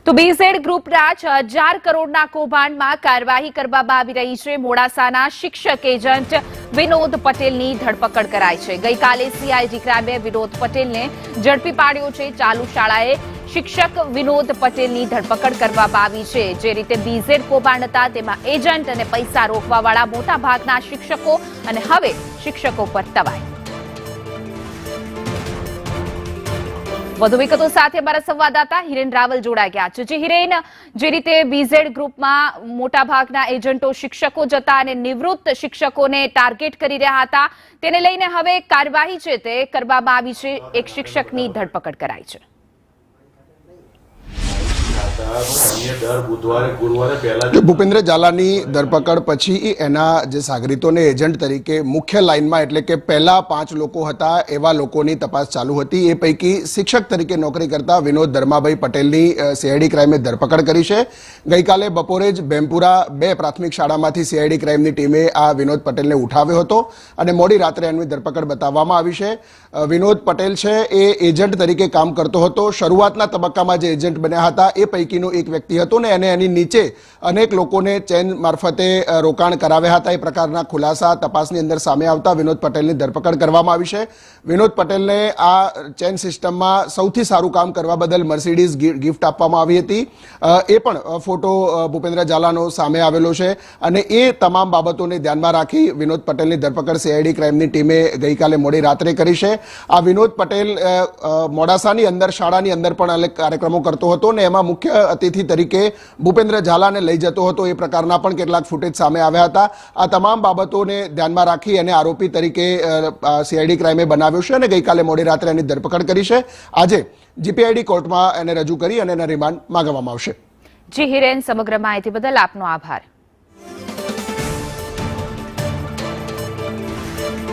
તો બીઝેડ ગ્રુપના 6000 કરોડના કૌભાંડમાં કાર્યવાહી કરવામાં આવી રહી છે। મોડાસાના શિક્ષક એજન્ટ વિનોદ પટેલની ધરપકડ કરાઈ છે। ગઈકાલે સીઆઈડી ક્રાઇમે વિનોદ પટેલને ઝડપી પાડ્યો છે। ચાલુ શાળાએ શિક્ષક વિનોદ પટેલની ધરપકડ કરવામાં આવી છે। જે રીતે બીઝેડ કૌભાંડ હતા તેમાં એજન્ટ અને પૈસા રોકવાવાળા મોટા ભાગના શિક્ષકો અને હવે શિક્ષકો પર તવાઈ। વધુ વિગતો સાથે અમારા સંવાદદાતા હિરેન રાવલ જોડાઈ ગયા છે। જે હિરેન, જે રીતે બીઝેડ ગ્રુપમાં મોટાભાગના એજન્ટો શિક્ષકો જ હતા અને નિવૃત્ત શિક્ષકોને ટાર્ગેટ કરી રહ્યા હતા, તેને લઈને હવે કાર્યવાહી છે તે કરવામાં આવી છે। એક શિક્ષકની ધરપકડ કરાઈ છે। ભૂપેન્દ્ર ઝાલાની ધરપકડ પછી એના જે સાગરીતોને એજન્ટ તરીકે મુખ્ય લાઇનમાં એટલે કે પહેલા 5 લોકો હતા એવા લોકોની તપાસ ચાલુ હતી। એ પૈકી શિક્ષક તરીકે નોકરી કરતા વિનોદ ધર્માભાઈ પટેલની સીઆઈડી ક્રાઇમે ધરપકડ કરી છે। ગઈકાલે બપોરે જ ભેમપુરા 2 પ્રાથમિક શાળામાંથી સીઆઈડી ક્રાઇમની ટીમે આ વિનોદ પટેલને ઉઠાવ્યો હતો અને મોડી રાત્રે એની ધરપકડ બતાવવામાં આવી છે। વિનોદ પટેલ છે એ એજન્ટ તરીકે કામ કરતો હતો। શરૂઆતના તબક્કામાં જે એજન્ટ બન્યા હતા એ પૈકીનો એક વ્યક્તિ હતો ને એને એની નીચે અનેક લોકોને ચેન મારફતે રોકાણ કરાવ્યા હતા। એ પ્રકારના ખુલાસા તપાસની અંદર સામે આવતા વિનોદ પટેલની ધરપકડ કરવામાં આવી છે। વિનોદ પટેલને આ ચેન સિસ્ટમમાં સૌથી સારું કામ કરવા બદલ મર્સિડીઝ ગિફ્ટ આપવામાં આવી હતી। એ પણ ફોટો ભૂપેન્દ્ર ઝાલાનો સામે આવેલો છે અને એ તમામ બાબતોને ધ્યાનમાં રાખી વિનોદ પટેલની ધરપકડ સીઆઈડી ક્રાઇમની ટીમે ગઈકાલે મોડી રાત્રે કરી છે। આ વિનોદ પટેલ મોડાસાની અંદર શાળાની અંદર પણ અનેક કાર્યક્રમો કરતો હતો ને એમાં મુખ્ય અતિથિ તરીકે ભૂપેન્દ્ર ઝાલાને લઈ જતો હતો। એ પ્રકારના પણ કેટલાક ફૂટેજ સામે આવ્યા હતા। આ તમામ બાબતોને ધ્યાનમાં રાખી અને આરોપી તરીકે સીઆઈડી ક્રાઇમે બનાવ્યો છે અને ગઈકાલે મોડી રાત્રે એની ધરપકડ કરી છે। આજે જીપીઆઈડી કોર્ટમાં એને રજૂ કરી અને એના રિમાન્ડ માંગવામાં આવશે। જી હિરેન, સમગ્ર માહિતી બદલ આપનો આભાર।